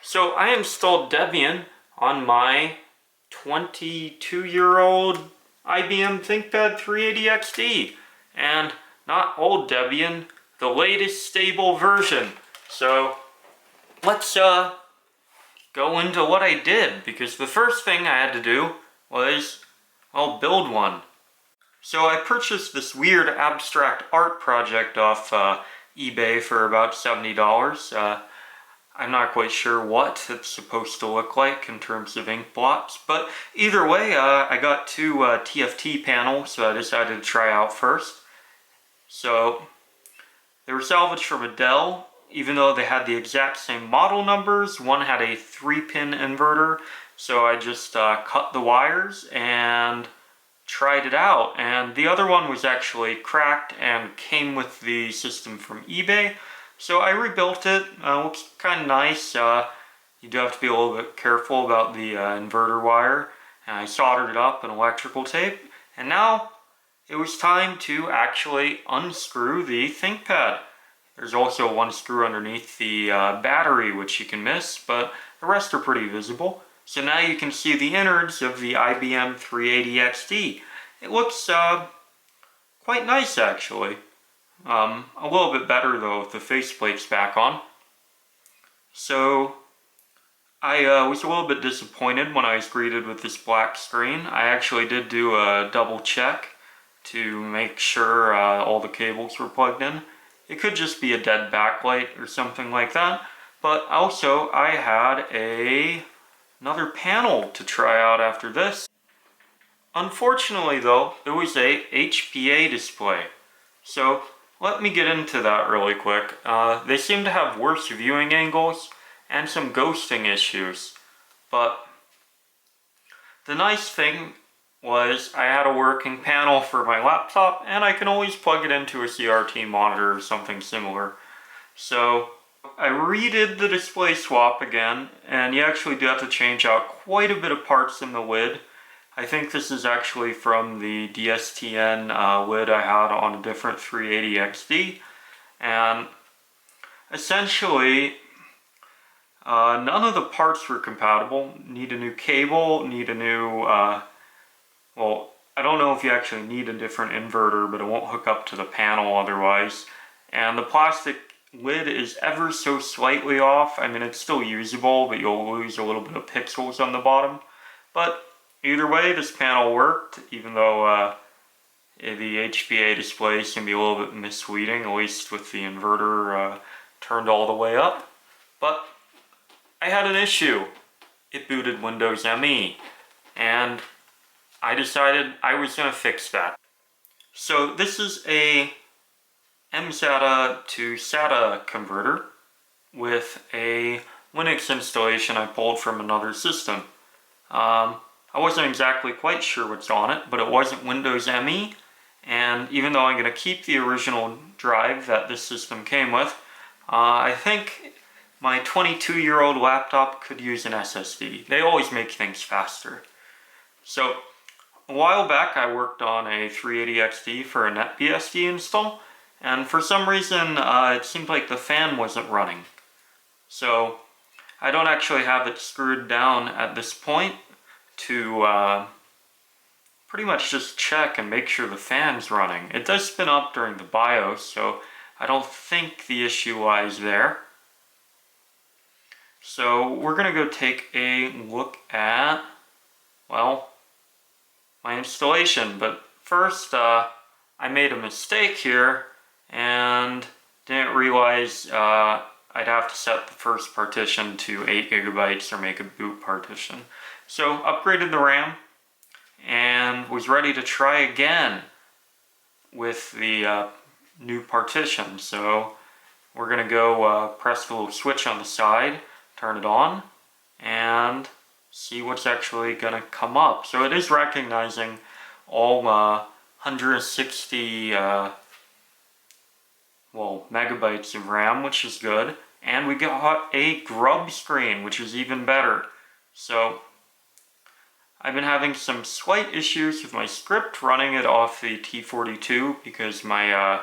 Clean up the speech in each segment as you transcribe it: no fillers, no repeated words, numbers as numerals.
So I installed Debian on my 22-year-old IBM ThinkPad 380XD, and not old Debian, the latest stable version. So let's go into what I did, because the first thing I had to do was, well, build one. So I purchased this weird abstract art project off eBay for about $70. I'm not quite sure what it's supposed to look like in terms of ink blots, but either way, I got two TFT panels that I decided to try out first. So they were salvaged from a Dell, even though they had the exact same model numbers. One had a 3-pin inverter, so I just cut the wires and tried it out. And the other one was actually cracked and came with the system from eBay. So I rebuilt it. Looks kind of nice. You do have to be a little bit careful about the inverter wire. And I soldered it up in electrical tape. And now it was time to actually unscrew the ThinkPad. There's also one screw underneath the battery, which you can miss, but the rest are pretty visible. So now you can see the innards of the IBM 380XD. It looks quite nice, actually. A little bit better though with the faceplates back on. So I was a little bit disappointed when I was greeted with this black screen. I actually did do a double check to make sure all the cables were plugged in. It could just be a dead backlight or something like that. But also I had another panel to try out after this. Unfortunately though, it was a HPA display. So let me get into that really quick. They seem to have worse viewing angles and some ghosting issues. But the nice thing was I had a working panel for my laptop, and I can always plug it into a CRT monitor or something similar. So I redid the display swap again, and you actually do have to change out quite a bit of parts in the lid. I think this is actually from the DSTN lid I had on a different 380XD, and essentially none of the parts were compatible. Need a new cable, need a new, well, I don't know if you actually need a different inverter, but it won't hook up to the panel otherwise. And the plastic lid is ever so slightly off. I mean, it's still usable, but you'll lose a little bit of pixels on the bottom. But either way, this panel worked, even though the HPA displays can be a little bit misleading, at least with the inverter turned all the way up. But I had an issue. It booted Windows ME, and I decided I was going to fix that. So this is a mSATA to SATA converter with a Linux installation I pulled from another system. I wasn't exactly quite sure what's on it, but it wasn't Windows ME, and even though I'm going to keep the original drive that this system came with, I think my 22-year-old laptop could use an SSD. They always make things faster. So a while back I worked on a 380XD for a NetBSD install, and for some reason it seemed like the fan wasn't running. So I don't actually have it screwed down at this point to pretty much just check and make sure the fan's running. It does spin up during the BIOS, so I don't think the issue lies there. So we're going to go take a look at, well, my installation. But first, I made a mistake here and didn't realize I'd have to set the first partition to 8 gigabytes or make a boot partition. So upgraded the RAM and was ready to try again with the new partition. So we're going to go press the little switch on the side, turn it on, and see what's actually going to come up. So it is recognizing all 160 megabytes of RAM, which is good. And we got a grub screen, which is even better. So I've been having some slight issues with my script running it off the T42 because my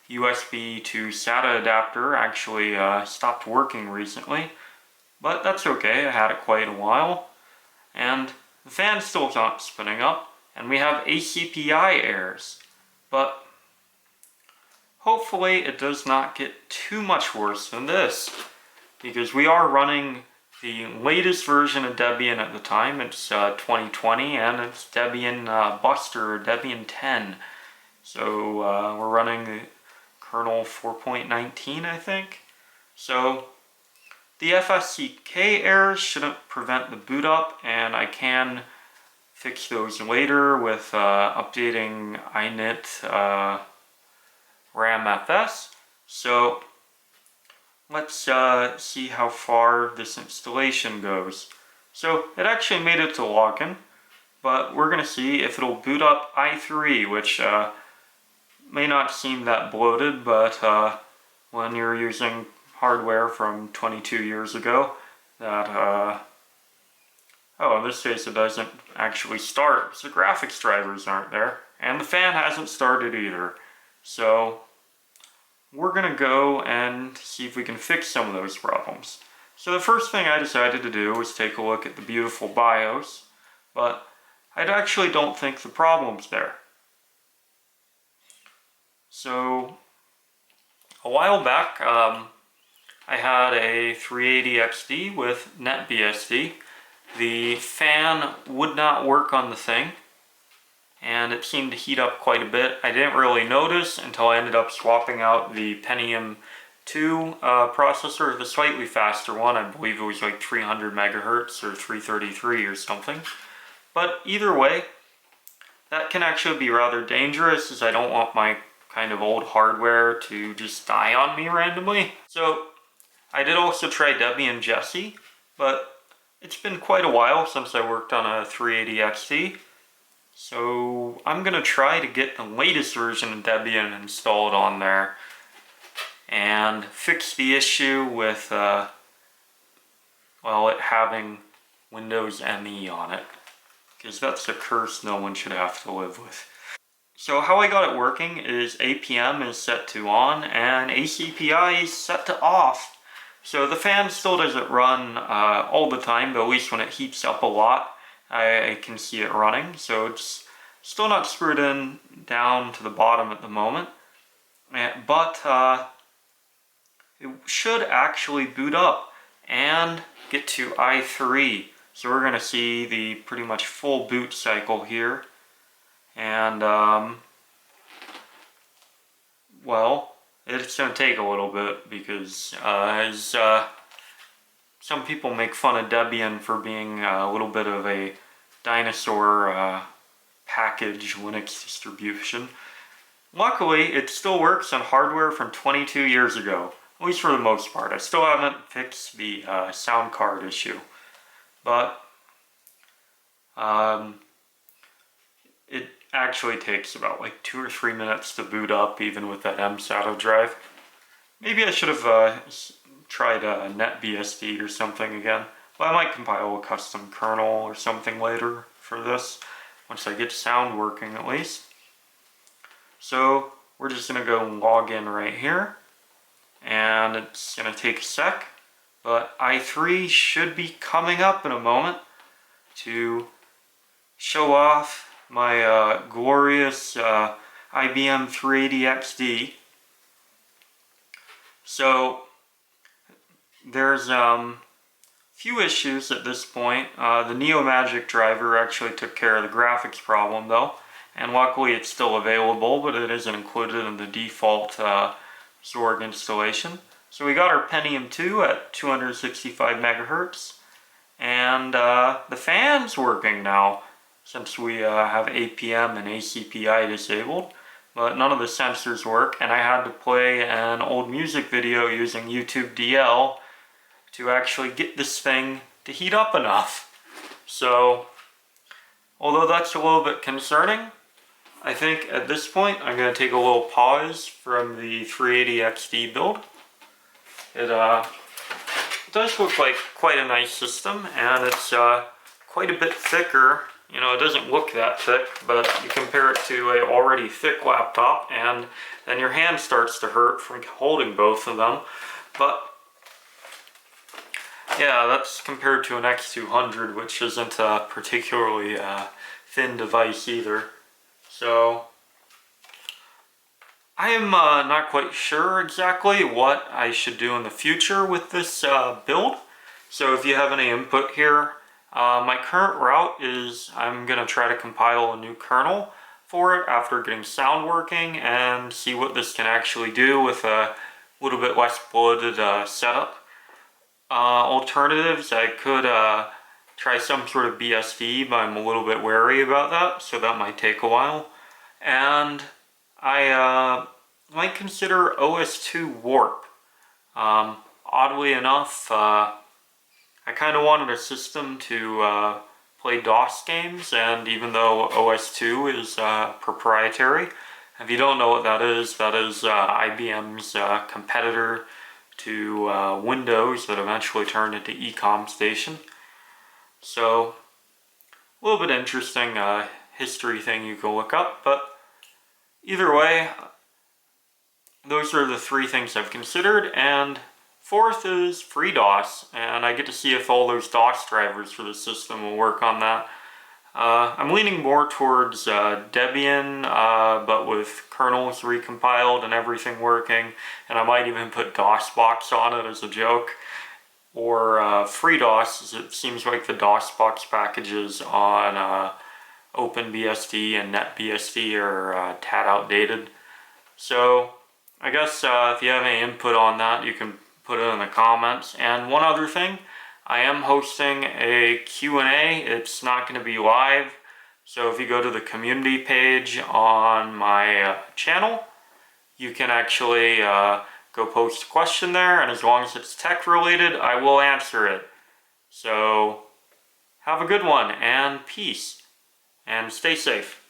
USB to SATA adapter actually stopped working recently. but that's okay, I had it quite a while. And the fan's still not spinning up, and we have ACPI errors. But hopefully it does not get too much worse than this, because we are running the latest version of Debian at the time. It's 2020, and it's Debian Buster, or Debian 10. So we're running the kernel 4.19, I think. So the FSCK errors shouldn't prevent the boot up, and I can fix those later with updating init ramfs. So let's see how far this installation goes. So it actually made it to login, but we're going to see if it'll boot up i3, which may not seem that bloated, but when you're using hardware from 22 years ago, that oh, in this case it doesn't actually start, so the graphics drivers aren't there, and the fan hasn't started either. So we're going to go and see if we can fix some of those problems. So the first thing I decided to do was take a look at the beautiful BIOS, but I actually don't think the problem's there. So a while back, I had a 380XD with NetBSD. The fan would not work on the thing, and it seemed to heat up quite a bit. I didn't really notice until I ended up swapping out the Pentium 2 processor, the slightly faster one. I believe it was like 300 megahertz or 333 or something. But either way, that can actually be rather dangerous, as I don't want my kind of old hardware to just die on me randomly. So I did also try Debian Jessie, but it's been quite a while since I worked on a 380XD. So I'm going to try to get the latest version of Debian installed on there and fix the issue with well, it having Windows ME on it, because that's a curse no one should have to live with. So how I got it working is APM is set to on and ACPI is set to off. So the fan still doesn't run all the time, but at least when it heats up a lot, I can see it running. So it's still not screwed in down to the bottom at the moment, but it should actually boot up and get to i3. So we're going to see the pretty much full boot cycle here. And, well, it's going to take a little bit because as some people make fun of Debian for being a little bit of a dinosaur package Linux distribution. Luckily, it still works on hardware from 22 years ago, at least for the most part. I still haven't fixed the sound card issue, but it actually takes about like 2 or 3 minutes to boot up, even with that mSATA drive. Maybe I should have tried NetBSD or something again. Well, I might compile a custom kernel or something later for this, once I get sound working at least. So we're just going to go log in right here, and it's going to take a sec, but i3 should be coming up in a moment to show off my glorious IBM 380XD. So there's few issues at this point. The NeoMagic driver actually took care of the graphics problem though, and luckily it's still available, but it isn't included in the default Zorg installation. So we got our Pentium 2 at 265 megahertz, and the fan's working now, since we have APM and ACPI disabled, but none of the sensors work, and I had to play an old music video using YouTube DL to actually get this thing to heat up enough. So, although that's a little bit concerning, I think at this point I'm going to take a little pause from the 380XD build. It does look like quite a nice system, and it's quite a bit thicker. You know, it doesn't look that thick, but you compare it to an already thick laptop, and then your hand starts to hurt from holding both of them. But Yeah, that's compared to an X200, which isn't a particularly thin device either. So I am not quite sure exactly what I should do in the future with this build. So if you have any input here, my current route is I'm going to try to compile a new kernel for it after getting sound working and see what this can actually do with a little bit less bloated setup. Alternatives, I could try some sort of BSD, but I'm a little bit wary about that, so that might take a while. And I might consider OS2 Warp. Oddly enough, I kind of wanted a system to play DOS games, and even though OS2 is proprietary, if you don't know what that is IBM's competitor to Windows that eventually turned into Ecom Station. So, a little bit interesting history thing you can look up, but either way, those are the three things I've considered, and fourth is FreeDOS, and I get to see if all those DOS drivers for the system will work on that. I'm leaning more towards Debian, but with kernels recompiled and everything working, and I might even put DOSBox on it as a joke. Or FreeDOS, as it seems like the DOSBox packages on OpenBSD and NetBSD are tad outdated. So I guess if you have any input on that, you can put it in the comments. And one other thing, I am hosting a Q&A. It's not going to be live, so if you go to the community page on my channel, you can actually go post a question there, and as long as it's tech related, I will answer it. So have a good one, and peace, and stay safe.